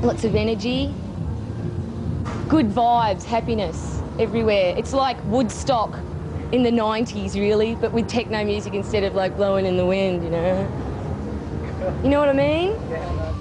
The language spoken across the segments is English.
lots of energy, good vibes, happiness everywhere. It's like Woodstock in the 90s, really, but with techno music instead of like blowing in the wind, you know? You know what I mean? Yeah.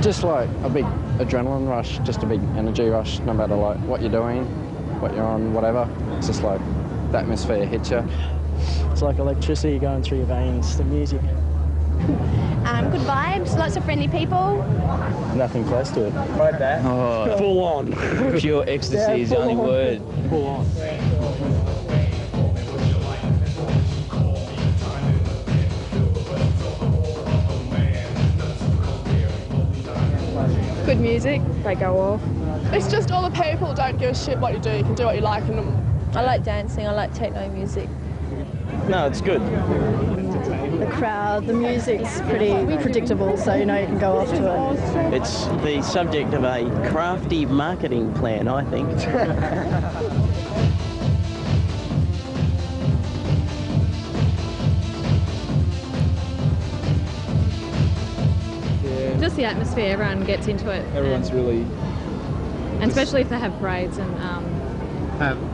Just like a big adrenaline rush, just a big energy rush, no matter like what you're doing, what you're on, whatever. It's just like the atmosphere hits you. It's like electricity going through your veins, the music. Good vibes, lots of friendly people. Nothing close to it. Right there. Oh, Full on. pure ecstasy is the only word. Full on. Good music, they go off. It's just all the people don't give a shit what you do, you can do what you like. And I like dancing, I like techno music. No, it's good. The crowd, the music's pretty predictable, so you know you can go off to it. It's the subject of a crafty marketing plan, I think. Just the atmosphere, everyone gets into it. Everyone's really... And especially if they have parades and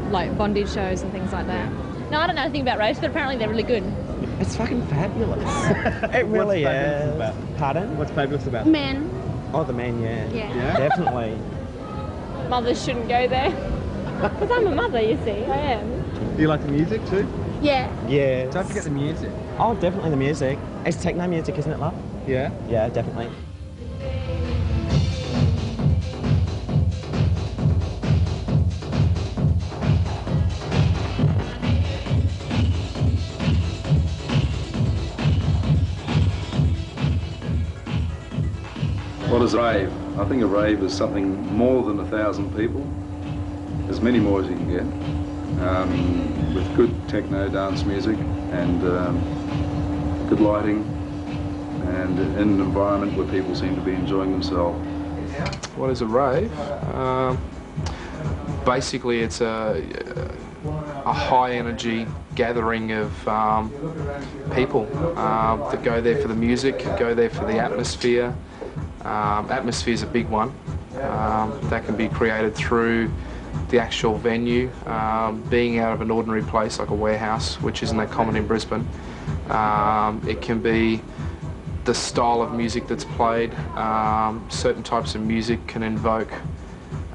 like bondage shows and things like that. No, I don't know anything about raves, but apparently they're really good. It's fucking fabulous. It really is. Pardon? What's fabulous about it? Men. Oh, the men, yeah. Yeah. Definitely. Mothers shouldn't go there. Because I'm a mother, you see, I am. Do you like the music too? Yeah. Yeah. Don't forget the music. Oh, definitely the music. It's techno music, isn't it, love? Yeah. Yeah, definitely. What is a rave? I think a rave is something more than 1,000 people, as many more as you can get, with good techno dance music and good lighting and in an environment where people seem to be enjoying themselves. What is a rave? Basically it's a high energy gathering of people that go there for the music, go there for the atmosphere. Atmosphere is a big one. That can be created through the actual venue, being out of an ordinary place like a warehouse, which isn't that common in Brisbane. It can be the style of music that's played. Certain types of music can invoke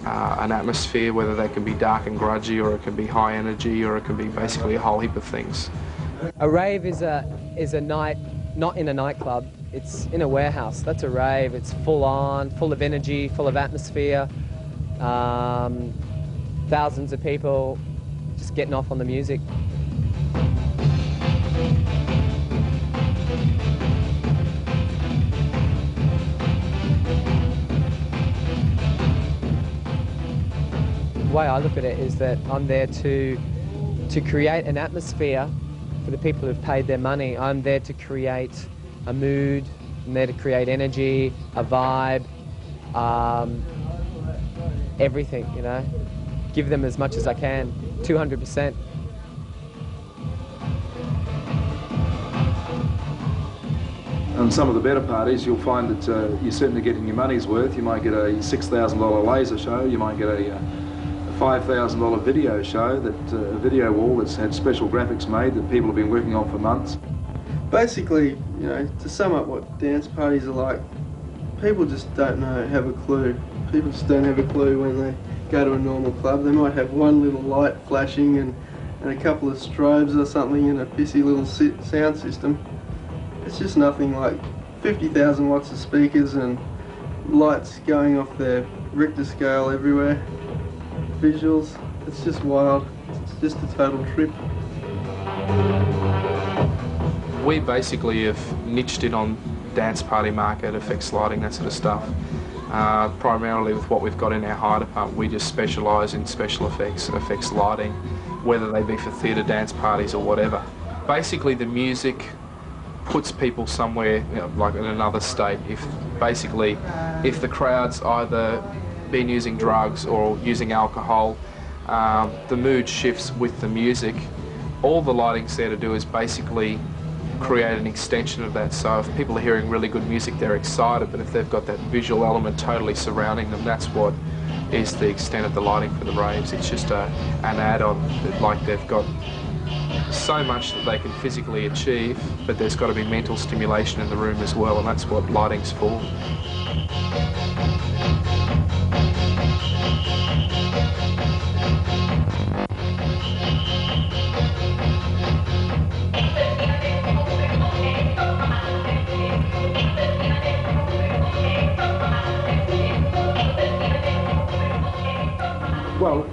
an atmosphere, whether they can be dark and grudgy, or it can be high energy, or it can be basically a whole heap of things. A rave is a night, not in a nightclub, it's in a warehouse. That's a rave. It's full on, full of energy, full of atmosphere. Thousands of people just getting off on the music. The way I look at it is that I'm there to create an atmosphere for the people who've paid their money. I'm there to create a mood, I'm there to create energy, a vibe, everything, you know. Give them as much as I can, 200%. On some of the better parties, you'll find that you're certainly getting your money's worth. You might get a $6,000 laser show, you might get a $5,000 video show, that a video wall that's had special graphics made that people have been working on for months. Basically, you know, to sum up what dance parties are like, people just don't know, have a clue. People just don't have a clue when they go to a normal club. They might have one little light flashing and a couple of strobes or something and a pissy little sound system. It's just nothing like 50,000 watts of speakers and lights going off their Richter scale everywhere. Visuals, it's just wild. It's just a total trip. We basically have niched in on dance party market, effects lighting, that sort of stuff. Primarily with what we've got in our hire department, we just specialise in special effects lighting, whether they be for theatre, dance parties or whatever. Basically the music puts people somewhere, you know, like in another state. If the crowd's either been using drugs or using alcohol, the mood shifts with the music. All the lighting's there to do is basically create an extension of that. So if people are hearing really good music, they're excited, but if they've got that visual element totally surrounding them, that's what is the extent of the lighting for the raves. It's just an add-on. Like they've got so much that they can physically achieve, but there's got to be mental stimulation in the room as well, and that's what lighting's for. Well,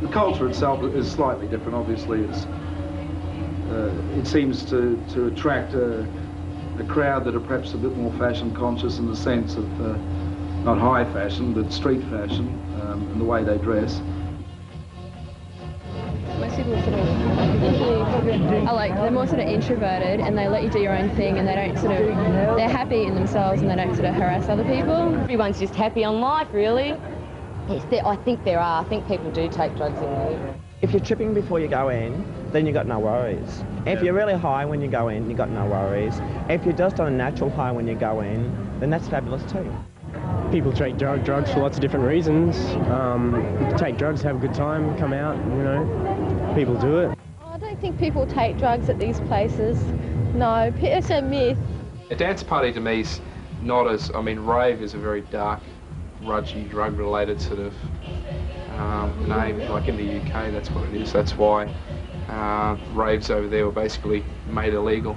the culture itself is slightly different. Obviously, it seems to attract a crowd that are perhaps a bit more fashion conscious in the sense of not high fashion, but street fashion, and the way they dress. Most people they're more sort of introverted, and they let you do your own thing, and they don't they're happy in themselves, and they don't sort of harass other people. Everyone's just happy on life, really. Yes, I think there are. I think people do take drugs in there. If you're tripping before you go in, then you got no worries. If you're really high when you go in, you got no worries. If you're just on a natural high when you go in, then that's fabulous too. People take drugs for lots of different reasons. Take drugs, have a good time, come out, you know. People do it. I don't think people take drugs at these places. No, it's a myth. A dance party to me is not as, I mean, rave is a very dark, rudgy, drug-related sort of name. Like in the UK, that's what it is. That's why raves over there were basically made illegal,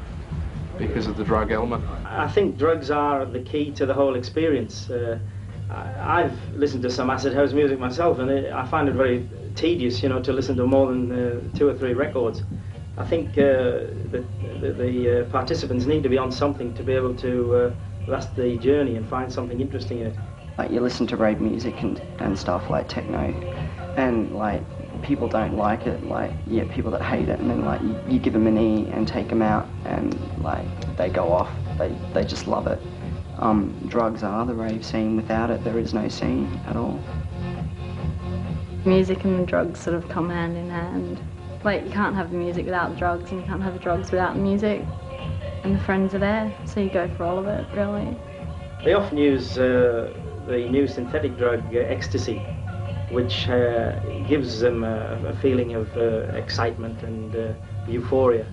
because of the drug element. I think drugs are the key to the whole experience. I've listened to some acid house music myself, and I find it very tedious, you know, to listen to more than 2 or 3 records. I think the participants need to be on something to be able to last the journey and find something interesting in it. Like, you listen to rave music and stuff like techno, and like people don't like it. Like, you get people that hate it, and then like you give them an E and take them out, and like they go off. They just love it. Drugs are the rave scene. Without it, there is no scene at all. Music and the drugs sort of come hand in hand. Like, you can't have the music without the drugs, and you can't have the drugs without the music. And the friends are there, so you go for all of it, really. They often use the new synthetic drug ecstasy, which gives them a feeling of excitement and euphoria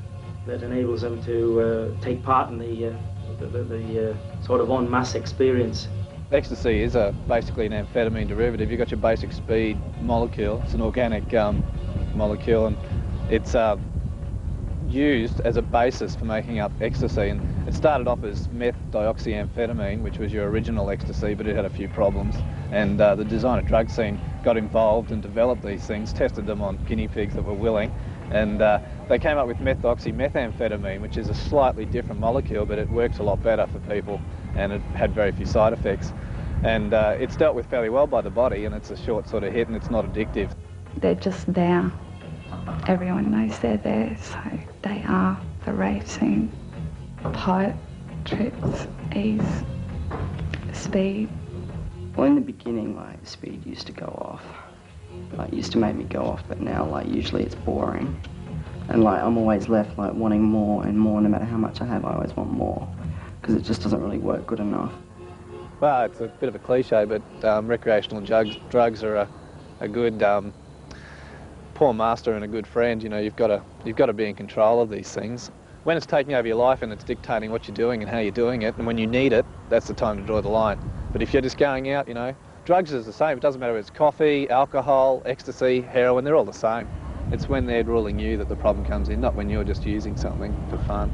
that enables them to take part in the sort of en masse experience. Ecstasy is basically an amphetamine derivative. You've got your basic speed molecule. It's an organic molecule, and it's used as a basis for making up ecstasy. And it started off as meth-dioxyamphetamine, which was your original ecstasy, but it had a few problems. And the designer drug scene got involved and developed these things, tested them on guinea pigs that were willing, and they came up with methoxymethamphetamine, which is a slightly different molecule, but it works a lot better for people, and it had very few side effects. And it's dealt with fairly well by the body, and it's a short sort of hit, and it's not addictive. They're just there. Everyone knows they're there, so they are the rave scene. Pipe, tricks, ease, speed. Well, in the beginning, like, speed used to go off. Like, used to make me go off, but now, like, usually it's boring. And, like, I'm always left, like, wanting more and more. No matter how much I have, I always want more, because it just doesn't really work good enough. Well, it's a bit of a cliche, but recreational drugs are a good poor master and a good friend. You know, you've got to be in control of these things. When it's taking over your life and it's dictating what you're doing and how you're doing it, and when you need it, that's the time to draw the line. But if you're just going out, you know, drugs is the same. It doesn't matter if it's coffee, alcohol, ecstasy, heroin, they're all the same. It's when they're ruling you that the problem comes in, not when you're just using something for fun.